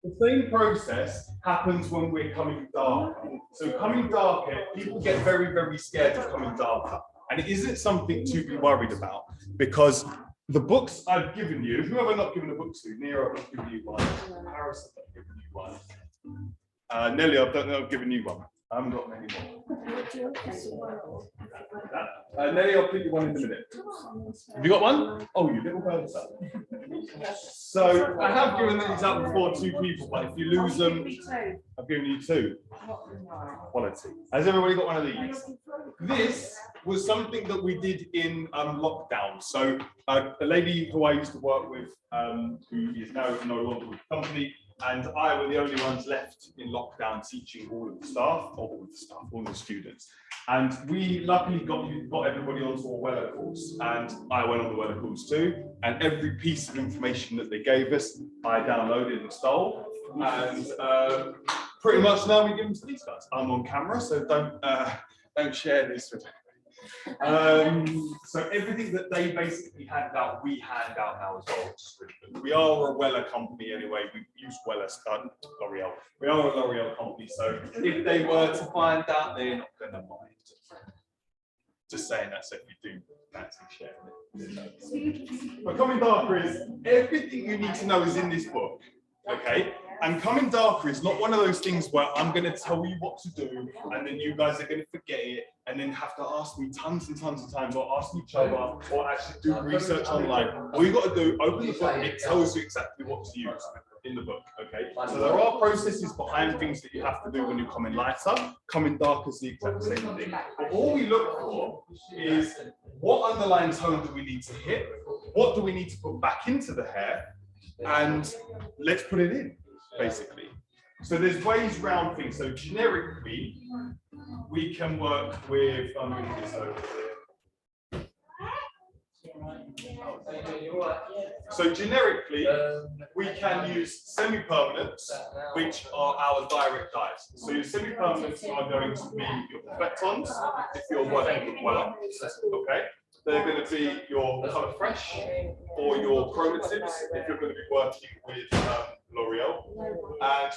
The same process happens when we're coming darker. So coming darker, people get very, very scared of coming darker. And it isn't something to be worried about, because the books I've given you, who have I not given a book to? Nero, I've not given you one. Paris, I've not given you one. Nelly, I don't know, I've given you one. I haven't got many more. Nelly, I'll put you one in a minute. Have you got one? Oh, you little bird. So I have given these out before to people, but if you lose them, I've given you two. Quality. Has everybody got one of these? This was something that we did in lockdown. So a lady who I used to work with, who is now no longer with the company, and I were the only ones left in lockdown teaching all of the staff, all the students. And we luckily got everybody onto a Weller course, and I went on the Weller course too. And every piece of information that they gave us, I downloaded and stole. And pretty much now we give them to these guys. I'm on camera, so don't share this with them. So everything that they basically hand out, we hand out now as well. We are a Weller company anyway. We use Weller, L'Oreal. We are a L'Oreal company, so if they were to find out, they're not going to mind. Just saying that, so if you do fancy sharing it. But Coming Darker is everything you need to know is in this book. Okay, and Coming Darker is not one of those things where I'm going to tell you what to do and then you guys are going to forget it and then have to ask me tons and tons of times, or ask each other, or actually do research online. All you got to do, open the book, it tells you exactly what to use in the book. Okay, so there are processes behind things that you have to do when you're coming lighter. Coming Darker is the exact same thing. But all we look for is what underlying tone do we need to hit, what do we need to put back into the hair, and let's put it in, basically. So there's ways around things. So generically, we can work with, I'm going to this over here. So generically, we can use semi-permanents, which are our direct dyes. So your semi-permanents are going to be your perfectons, if you're working with Weller, okay? They're going to be your Colour Fresh or your chromatives if you're going to be working with L'Oreal, and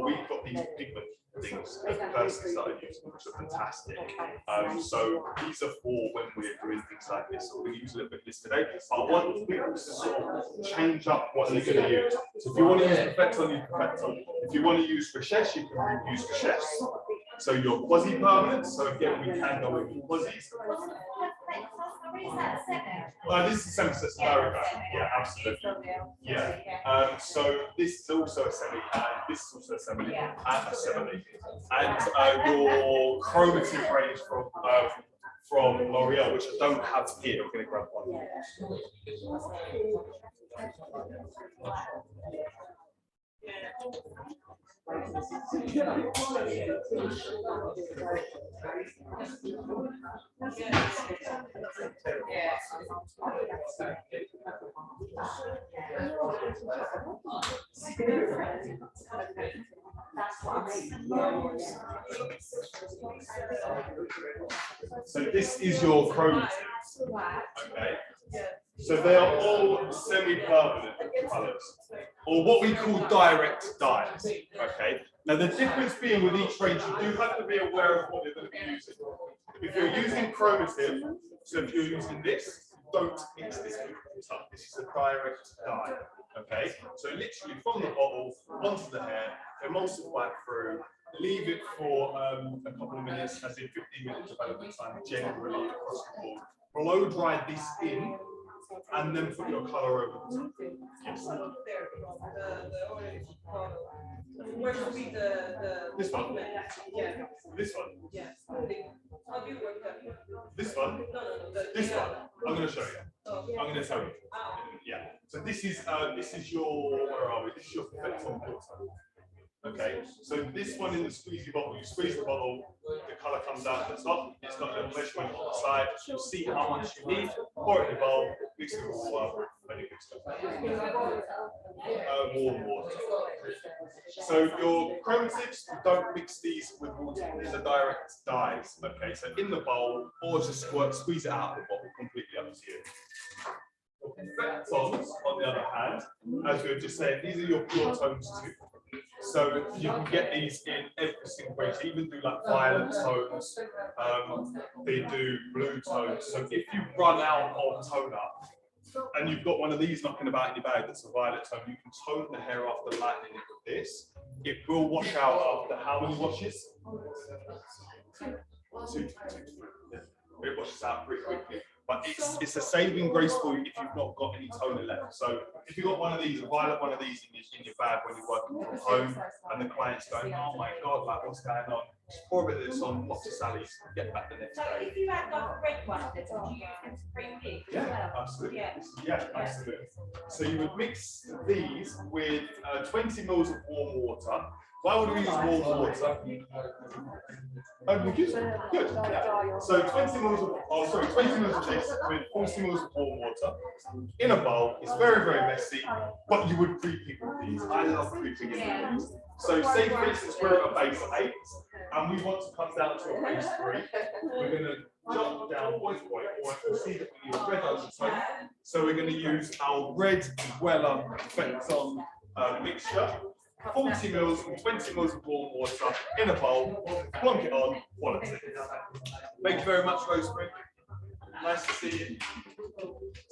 we've got these pigment things as persons that I use, which are fantastic. So these are for when we're doing things like this. So we're going to use a little bit of this today. I want people to sort of change up what they're going to use. So if you want to use Perfecton, use Perfecton. If you want to use Recherche, you can use Recherche. So your quasi-permanent, so again, we can go with quasis. This is a direct dye. Yeah, absolutely. Yeah. So this is also a semi, and this is also a semi, and a semi. And your chromative range from L'Oreal, which I don't have here. I'm going to grab one. So this is your chromatives, okay? So they are all semi-permanent colours, or what we call direct dyes, okay? Now the difference being with each range, you do have to be aware of what you're going to be using. If you're using chromative, so if you're using this, don't mix this with water. This is a direct dye, okay? So literally from the bottle onto the hair, emulsify it through, leave it for a couple of minutes, as in 15 minutes development time, generally across the board. Blow dry this in, and then put your colour over the top. Yes. Where should be the this one? Yeah. This one? Yes. How do you work that? This one? No. This one. I'm going to show you. Oh. I'm going to tell you. Yeah. So this is your, where are we? This is your Perfecton filter. Okay, so this one in the squeezy bottle, you squeeze the bottle, the colour comes out at the top, it's got a little measurement on the side, you'll see how much you need, pour it in the bowl, mix it with water, and you mix it. Warm water. So your chromatives, don't mix these with water, these are direct dyes, okay, so in the bowl, or just squeeze it out of the bottle, completely up to you. Perfectons, on the other hand, as we were just saying, these are your pure tones too. So you can get these in every single way. They even do like violet tones. They do blue tones. So if you run out of toner and you've got one of these knocking about in your bag that's a violet tone, you can tone the hair after lightening it with this. It will wash out after how many washes? Two. Yeah. It washes out pretty quickly. But it's a saving grace for you if you've not got any toner left. So if you've got one of these, a violet one of these in your bag when you're working from home, and the client's going, oh my God, like what's going on? Just pour a bit of this on, pop to Sally's, get back the next So day. if you had like a red one, would you use them to pre-pick? Yeah, absolutely. Yeah. Yeah, absolutely. So you would mix these with 20 mils of warm water. Why would we use warm water? Good. Yeah. So 20 mils of this with 40 mils of warm water in a bowl. It's very, very messy, but you would pre-pick with these. I love pre-picking with these. So say for instance we're at a base 8 and we want to come down to a base 3. We're going to jump down 0.1. We'll see that we use red undertone. So we're going to use our red Weller effect on mixture. 40 mils and 20 mils of warm water in a bowl, plonk it on, quality. Thank you very much, Rosemary. Nice to see you.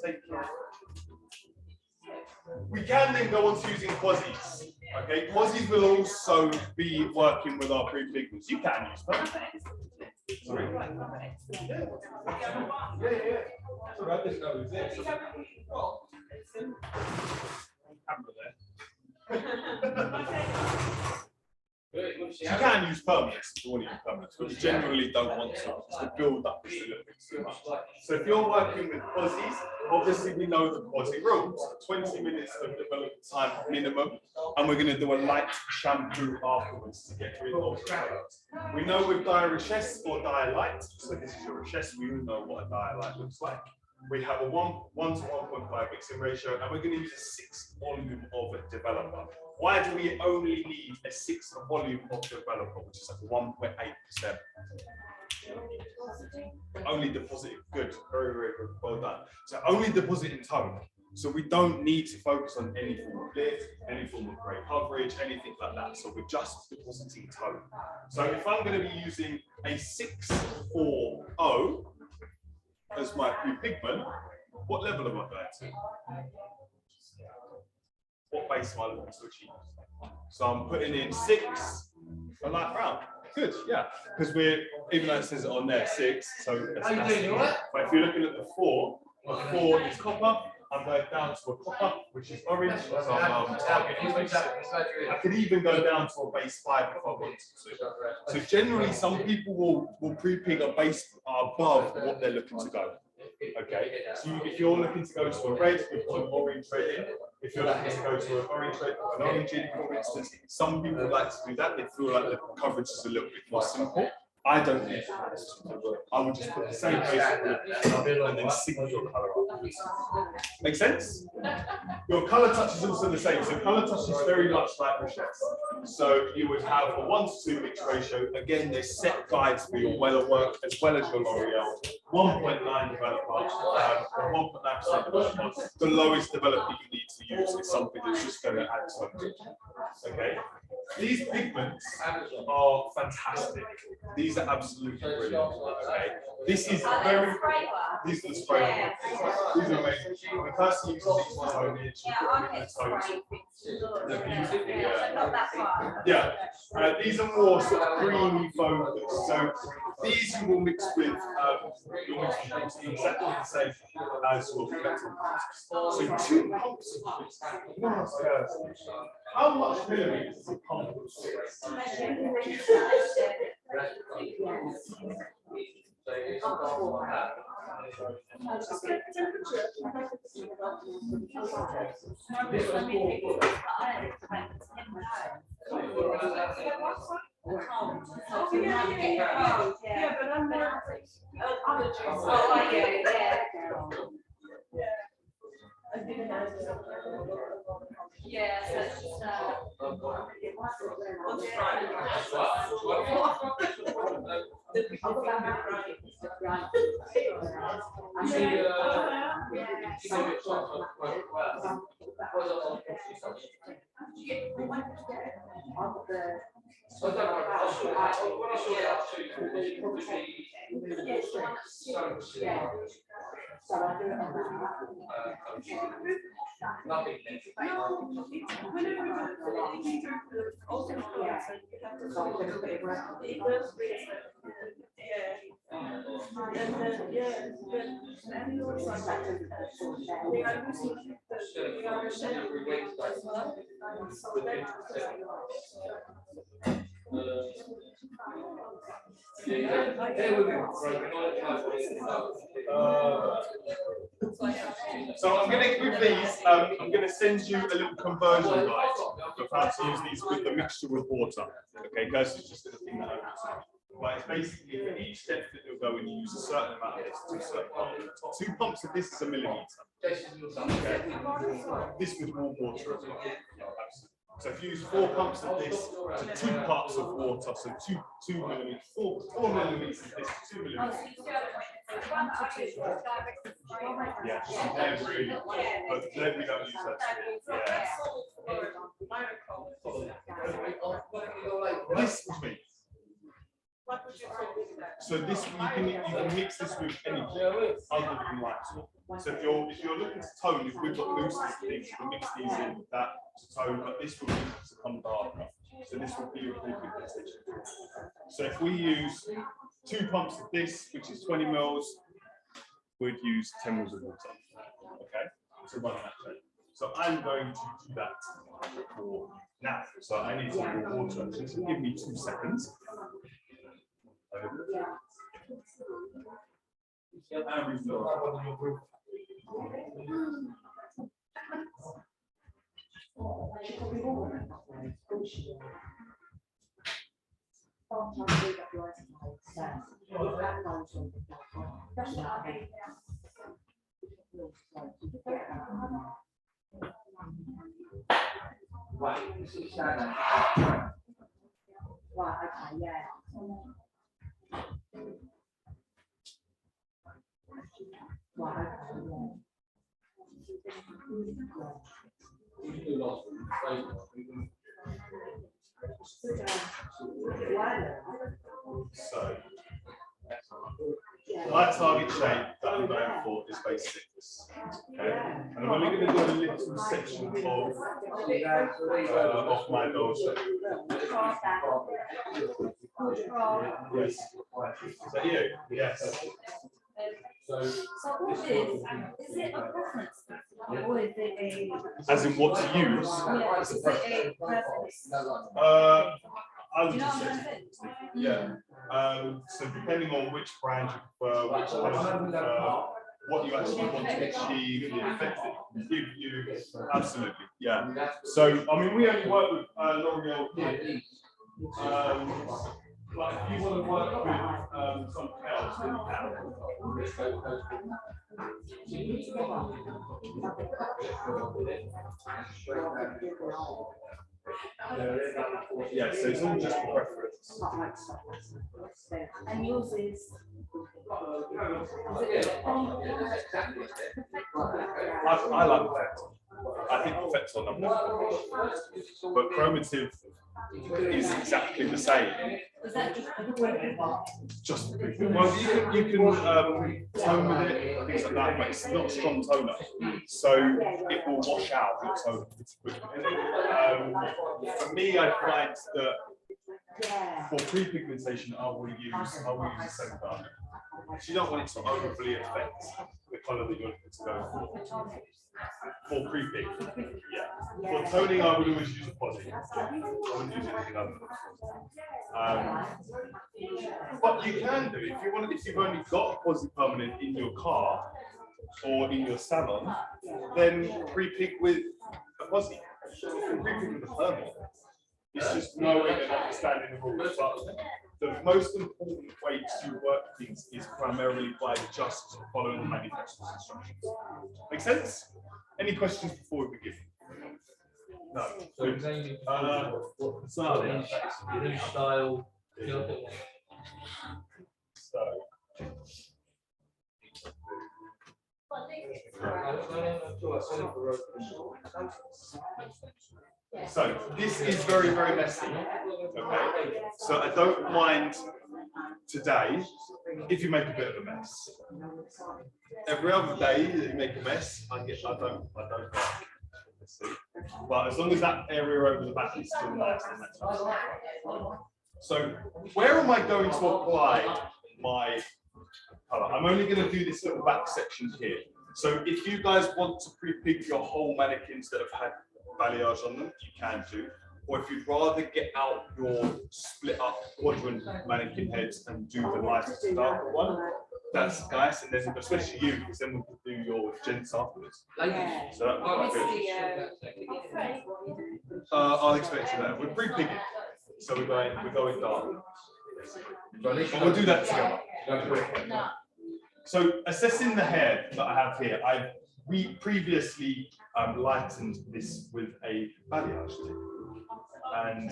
Take care. We can then go on to using quasis. Okay, quasis will also be working with our pre-pigments. You can use them. Sorry. Yeah. Sorry, I didn't know it was there. Camera there. You can use permanents if you want to use permanents, but we generally don't want to build up this a little bit too much. So if you're working with quasis, obviously we know the quasi rules. 20 minutes of development time minimum, and we're going to do a light shampoo afterwards to get rid of the product. We know with dye richesse or dye light, so this is your richesse, we all know what a dye light looks like. We have a 1 to 1.5 mixing ratio, and we're going to use a 6 volume of a developer. Why do we only need a 6 volume of developer, which is like 1.8%? Only depositing, good, very, very good, well done. So only depositing tone. So we don't need to focus on any form of lift, any form of grey coverage, anything like that. So we're just depositing tone. So if I'm going to be using a 640 as my pre-pigment, what level am I going to? What base am I looking to achieve? So I'm putting in 6, a light brown. Good, yeah. Because we're, even though it says it on there, 6, so that's but if you're looking at the 4 is copper. I'm going down to a copper, which is orange. So I'm targeting base 6. I could even go down to a base 5 if I wanted to. So generally, some people will pre-pig a base above what they're looking to go. Okay, so if you're looking to go to a red, you put an orange red in. If you're looking to go to an orange red, put an orange in, for instance. Some people like to do that. They feel like the coverage is a little bit more simple. I don't need that. I would just put the same base and then signal your color up. Make sense? Your color touch is also the same. So color touch is very much like richesse. So you would have a 1 to 2 mix ratio. Again, there's set guides for your Weller work as well as your L'Oreal. 1.9 developer, 1.9% developer. The lowest developer you need to use is something that's just going to add something. Okay. These pigments are fantastic. These are absolutely brilliant. Okay. This is very. These are the spray ones. These are amazing. When the person uses these for toning, they're beautiful. Yeah. These are more sort of creamy focused. So these you will mix with exactly the same as your reflective. So 2 pumps. How much millimeters is a pump? So I'm going to, with these, I'm going to send you a little conversion guide of how to use these with the mixture with water. Okay, guys, it's just a thing that I do. But it's basically for each step that you'll go and you use a certain amount of this to a certain pump. 2 pumps of this is a milliliter. Okay. This with warm water as well. So if you use 4 pumps of this to 2 parts of water, so 2 millimeters, 4 millimeters of this, 2 millimeters. Yeah, they're really, but then we don't use that. Yeah. This was me. So this you can mix this with anything other than light. So if you're looking to tone, if we've got loose things, you can mix these in with that to tone, but this will become darker. So this will be your pigmentation. So if we use 2 pumps of this, which is 20 mils, we'd use 10 mils of water. Okay, so run that chain. So I'm going to do that for now. So I need some more water actually. So give me 2 seconds. So my target shape that I'm going for is basic. Okay, and I'm only going to do a little section of my doll shape. Yes. Is that you? Yes. So all this, is it a preference? Or is it a... As in what to use? Yeah, is it a preference? I would just say, yeah. So depending on which brand you prefer, which color you prefer, what you actually want to achieve, the effect that it can give you, absolutely, yeah. So, I mean, we only work with L'Oreal here. But if you want to work with something else, then you can. Yeah, so it's all just preference. And yours is... I like effect. I think effects are number 1. But chromative is exactly the same. Is that Just well, you can tone with it, things like that, but it's not a strong toner, so it will wash out your tone pretty quickly. For me, I find that for pre-pigmentation, I will use the same color. You don't want it to overly affect the color that you're looking to go for. For pre-pig, yeah. For toning, I would always use a posi. I wouldn't use anything other than but you can do if you want. If you've only got a posi permanent in your car or in your salon, then pre-pig with a posi. Pre-pig with a permanent. It's just knowing and understanding the rules. But the most important way to work things is primarily by just following the manufacturer's instructions. Make sense? Any questions before we begin? No. So, your new style. So this is very, very messy. Okay, so I don't mind today if you make a bit of a mess. Every other day that you make a mess, I don't like. But as long as that area over the back is still nice, then that's fine. So where am I going to apply my colour? I'm only going to do this little back section here. So if you guys want to pre-pig your whole mannequins that have had balayage on them, you can do. Or if you'd rather get out your split up quadrant mannequin heads and do the lightest to darker one, that's nice. And then especially you, because then we can do your gents afterwards. So that would be good. I'll expect you that. We're pre-pigging. So we're going dark. But we'll do that together. So assessing the hair that I have here, we previously lightened this with a balayage tip. And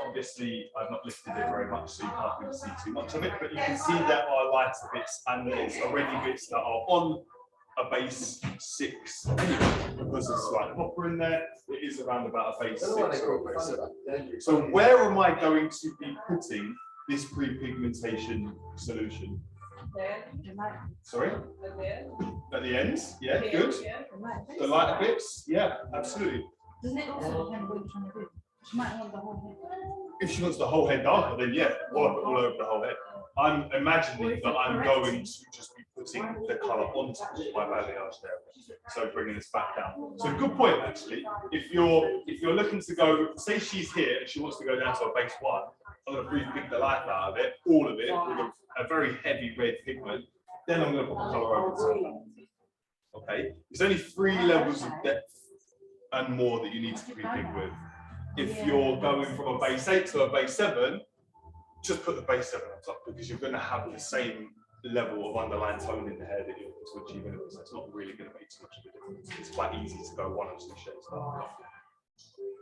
obviously I've not lifted it very much, so you can't really see too much of it, but you can see there are lighter bits and there's already bits that are on a base 6 anyway, because there's slight copper in there. It is around about a base 6 or a base 7. So where am I going to be putting this pre-pigmentation solution? Sorry? At the ends? Yeah, good. The lighter bits? Yeah, absolutely. Doesn't it also depend what you're trying to do? She might want the whole head. If she wants the whole head darker, then yeah, wallop it all over the whole head. I'm imagining that I'm going to just be putting the colour onto my balayage there. So bringing this back down. So good point actually. If you're looking to go, say she's here and she wants to go down to a base 1, I'm going to pre-pick the light out of it, all of it, with a very heavy red pigment. Then I'm going to put the colour over the top. Okay, there's only 3 levels of depth and more that you need to pre-pick with. If you're going from a base 8 to a base 7, just put the base 7 on top, because you're going to have the same level of underlying tone in the hair that you're to achieve anyway, so it's not really going to make too much of a difference. It's quite easy to go 1 or 2 shades darker.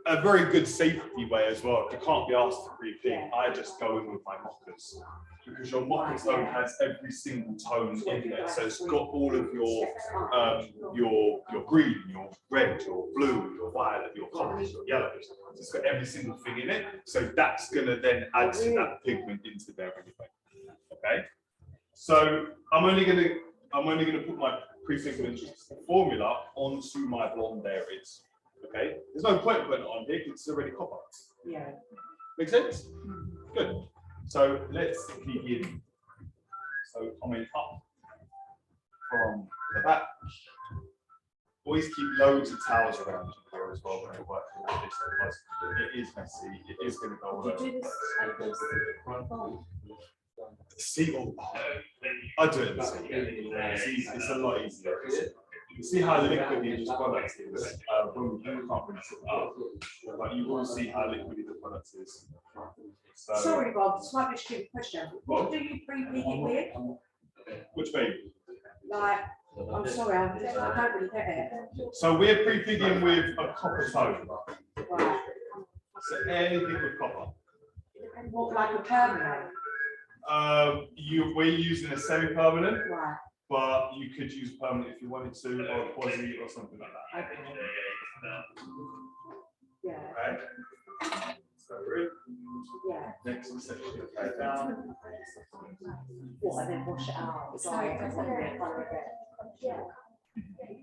A very good safety way as well. If you can't be asked to pre-pick, I just go in with my mockers, because your mocker tone has every single tone in there. So it's got all of your green, your red, your blue, your violet, your copper, your yellows. So it's got every single thing in it. So that's going to then add to that pigment into there anyway. Okay. So I'm only going to put my pre-pigment formula onto my blonde areas. Okay. There's no point putting it on here because it's already copper. Yeah. Make sense? Good. So let's begin. So coming up from the back. Always keep loads of towels around you here as well when you're working with this, because it is messy. It is going to go all over. See, I do it in the sea. It's a lot easier. You see how liquidy this product is. When we do can't really sit up, but you will see how liquidy the product is. So, sorry, Bob, this might be a stupid question. What do you pre-pig it with? Which baby? Like, I'm sorry, I don't really get it. So we're pre-pigging with a copper tone. Right. So anything with copper. What, like a permanent? We're using a semi-permanent, Right. but you could use permanent if you wanted to, or a quasi or something like that. Okay. Yeah. Okay. So through. Yeah. Next section, okay, down. What, and then wash it out, dry it, and then colour it. Yeah.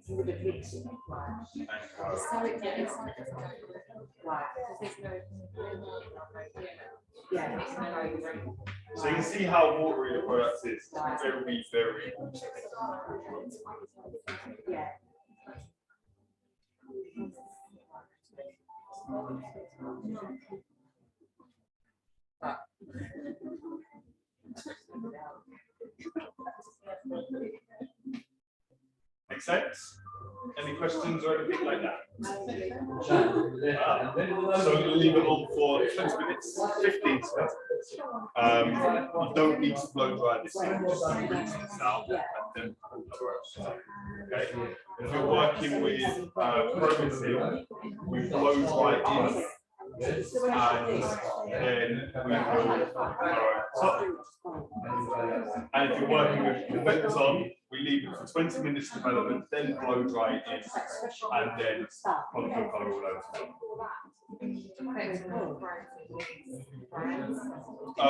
You would have mixed it, right? Right. Yeah. So you can see how watery the product is. Very, very. Yeah. Makes sense? Any questions or anything like that? So we'll leave it on for 20 minutes, 15 minutes. You don't need to blow dry this in, just rinse this out and then okay. If you're working with chromatin, we blow dry in then we will top. And if you're working with effects on, we leave it for 20 minutes development, then blow dry it in, and then contour colour all over.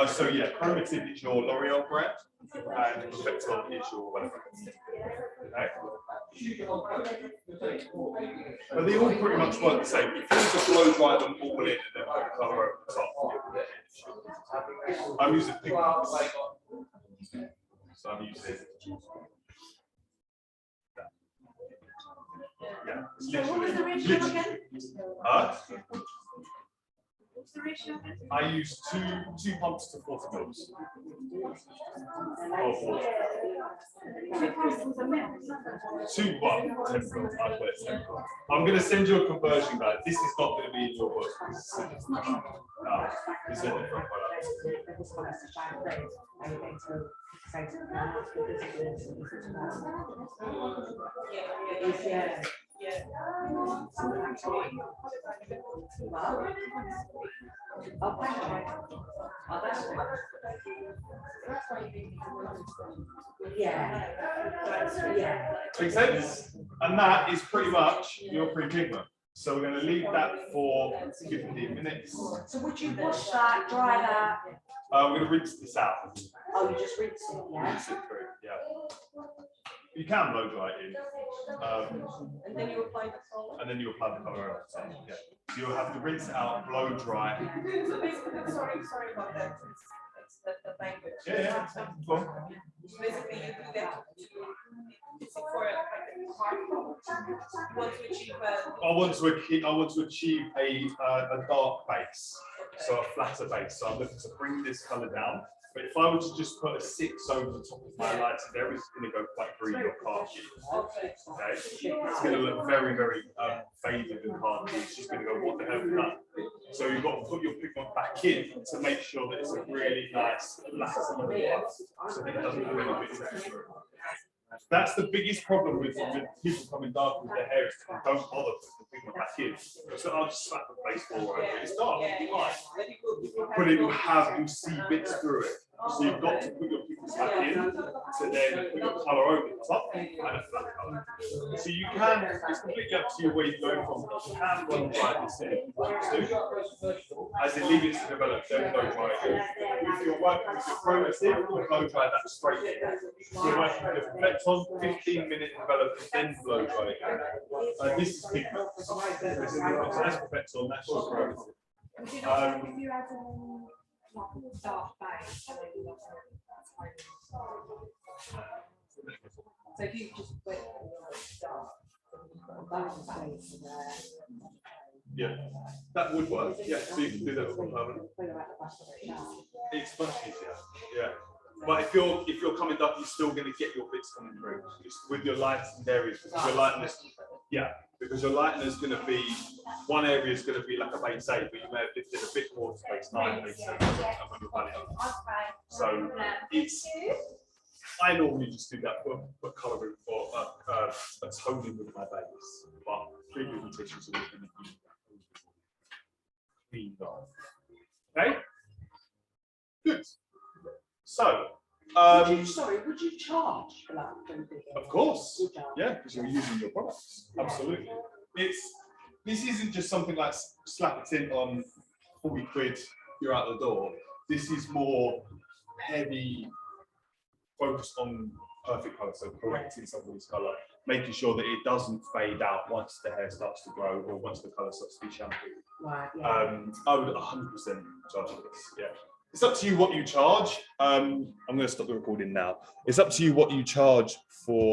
So yeah, primitive is your L'Oreal brand, and Perfecton is your whatever. Okay. But they all pretty much work the same. If you just blow dry them all in and then put colour over the top. I'm using pigments. So I'm using. Yeah, it's So what was the ratio again? What's the ratio again? I use two pumps to 40 mils. Oh, 40. 2 parcels a minute. 10 mils. I put it 10 mils. I'm going to send you a conversion guide. This is not going to be in your book. No, it's a different product. Makes sense? And that is pretty much your pre-pigment. So we're going to leave that for 15 minutes. So would you wash that, dry that? We're going to rinse this out. Oh, you just rinse it, yeah? Rinse it through, yeah. You can blow dry it in. And then you apply the colour? And then you apply the colour over the top, yeah. So you'll have to rinse it out, blow dry. So basically, sorry about that. It's the language. Yeah. Go on. So basically, you do that to for a hard product. You want to achieve I want to achieve a dark base, so a flatter base. So I'm looking to bring this colour down. But if I were to just put a 6 over the top of my lighter, there is going to go quite green or khaki. Okay, it's going to look very, very faded and khaki. It's just going to go, what the hell is that? So you've got to put your pigment back in to make sure that it's a really nice flatter colour, so that it doesn't have any bits extra. That's the biggest problem with people coming dark with their hair is they don't bother putting the pigment back in. So I'll just slap the face forward. It's dark, fine. But it will have, you see bits through it. So you've got to put your pigments back in to then put your colour over the top and a flat colour. So you can, it's completely up to you where you're going from. You can blow dry this in if you want to. As in leave it to develop, then blow dry it. If you're working with your primitive, blow dry that straight in. If you're working with Perfecton, 15-minute development, then blow dry it. This is pigment. So that's Perfecton, that's your primitive. If you add dark base, so if you just wait yeah, that would work. Yeah, so you can do that for permanent. It's much easier. Yeah, but if you're coming up, you're still going to get your bits coming through just with your lights and areas. Because your lightness, yeah, because your lightness is going to be one area is going to be like a base 8, but you may have lifted a bit more to base 9, base 7, and when you're running up. So it's. I normally just do that, put colour in or a tone in with my base, but pre-pigmentation is always going to be cleaned off. Okay, good. So, would you charge for that? of course, yeah, because you're using your products. Absolutely. This isn't just something like slap a tint on 40 quid, you're out the door. This is more heavy, focused on perfect colour, so correcting somebody's colour, making sure that it doesn't fade out once the hair starts to grow or once the colour starts to be shampooed. Right, yeah. I would 100% charge for this. Yeah, it's up to you what you charge. I'm going to stop the recording now. It's up to you what you charge for